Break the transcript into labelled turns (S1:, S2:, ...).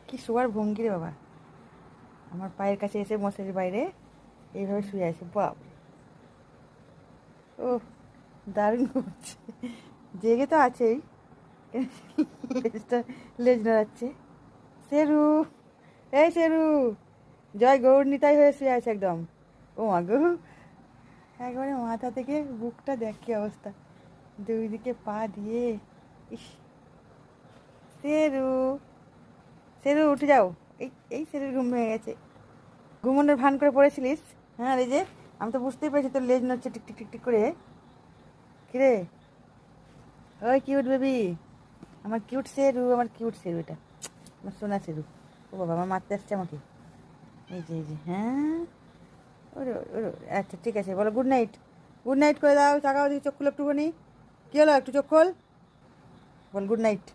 S1: কি শোয়ার ভঙ্গি রে বাবা, আমার পায়ের কাছে এসে মশারির বাইরে এইভাবে শুয়ে আছে। বাপ, ও দারুণ করছে, জেগে তো আছেই, লেজটা লেজ নাড়াচ্ছে। শেরু, এই শেরু, জয় গৌর নিতাই হয়ে শুয়ে আছে একদম। ও মা গো, একবারে মাথা থেকে বুকটা দেখ কি অবস্থা, দুই দিকে পা দিয়ে। ইস, শেরু, শেরু উঠে যাও। এই এই শেরুর ঘুম ভেঙে গেছে। ঘুমনের ভান করে পড়েছিলিস? হ্যাঁ, এই যে আমি তো বুঝতেই পেরেছি তোর লেজ নড়ছে টিক টিক টিক টিক করে। কিরে, ওই কিউট বেবি, আমার কিউট শেরু, আমার কিউট শেরু, এটা আমার সোনা শেরু। ও বাবা, আমার মারতে আসছে আমাকে। এই যে এই যে, হ্যাঁ, ওরে ওরে, আচ্ছা ঠিক আছে, বলো গুড নাইট। গুড নাইট করে দাও, তাকাও দিকে, চোখ খুলে একটুখানি। কী হলো, একটু চোখ খোল, বল গুড নাইট।